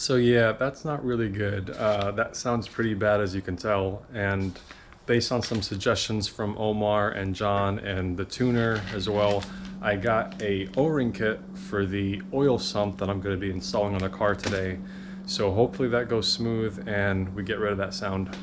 So yeah, that's not really good. That sounds pretty bad, as you can tell. And based on some suggestions from Omar and John and the tuner as well, I got a O-ring kit for the oil sump that I'm going to be installing on the car today. So hopefully that goes smooth and we get rid of that sound.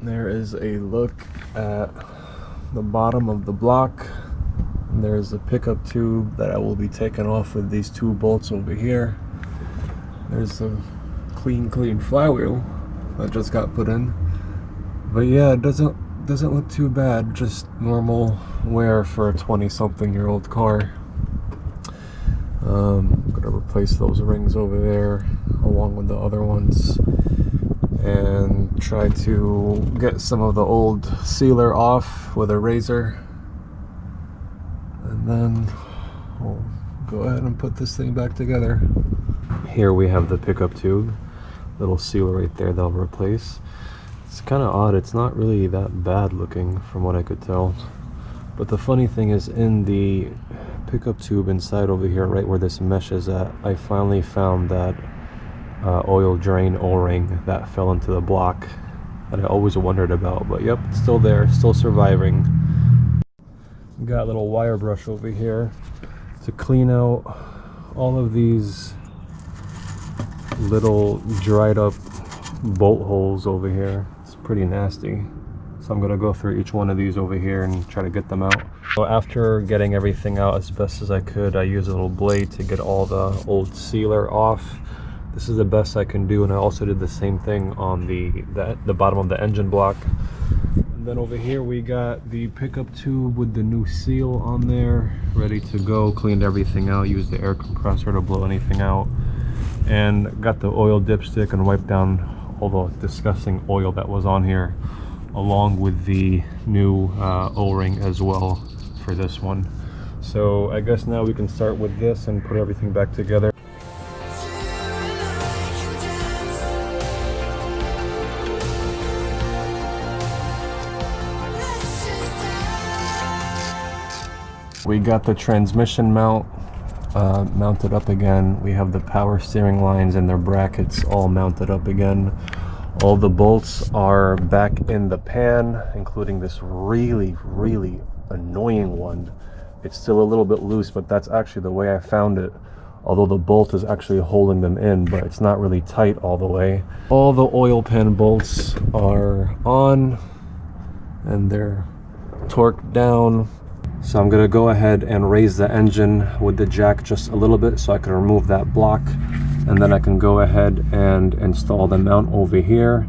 There is a look at the bottom of the block. There's a pickup tube that I will be taking off with these two bolts over here. There's a clean flywheel that just got put in. But yeah, it doesn't look too bad. Just normal wear for a 20-something-year-old car. I'm gonna replace those rings over there along with the other ones, and try to get some of the old sealer off with a razor, and then we'll go ahead and put this thing back together. Here we have the pickup tube, little sealer right there they'll replace. It's kind of odd, it's not really that bad looking from what I could tell, but the funny thing is, in the pickup tube inside over here, right where this mesh is at, I finally found that oil drain O-ring that fell into the block that I always wondered about. But yep, it's still there, still surviving. Got a little wire brush over here to clean out all of these little dried up bolt holes over here. It's pretty nasty, so I'm gonna go through each one of these over here and try to get them out. So after getting everything out as best as I could, I used a little blade to get all the old sealer off. This is the best I can do, and I also did the same thing on the bottom of the engine block. And then over here we got the pickup tube with the new seal on there, ready to go. Cleaned everything out, used the air compressor to blow anything out, and got the oil dipstick and wiped down all the disgusting oil that was on here, along with the new O-ring as well for this one. So I guess now we can start with this and put everything back together. We got the transmission mount mounted up again. We have the power steering lines and their brackets all mounted up again. All the bolts are back in the pan, including this really annoying one. It's still a little bit loose, but that's actually the way I found it. Although the bolt is actually holding them in, but it's not really tight all the way. All the oil pan bolts are on and they're torqued down. So I'm gonna go ahead and raise the engine with the jack just a little bit so I can remove that block and then I can go ahead and install the mount over here,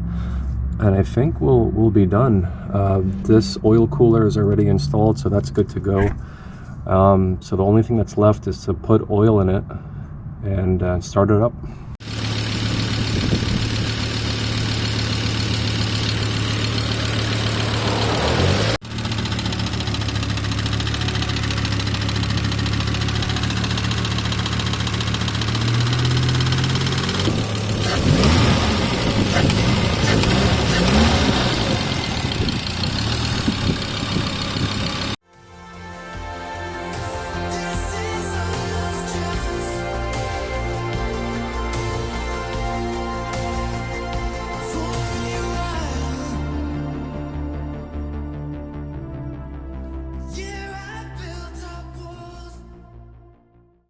and I think we'll be done. This oil cooler is already installed, so that's good to go. So the only thing that's left is to put oil in it and start it up.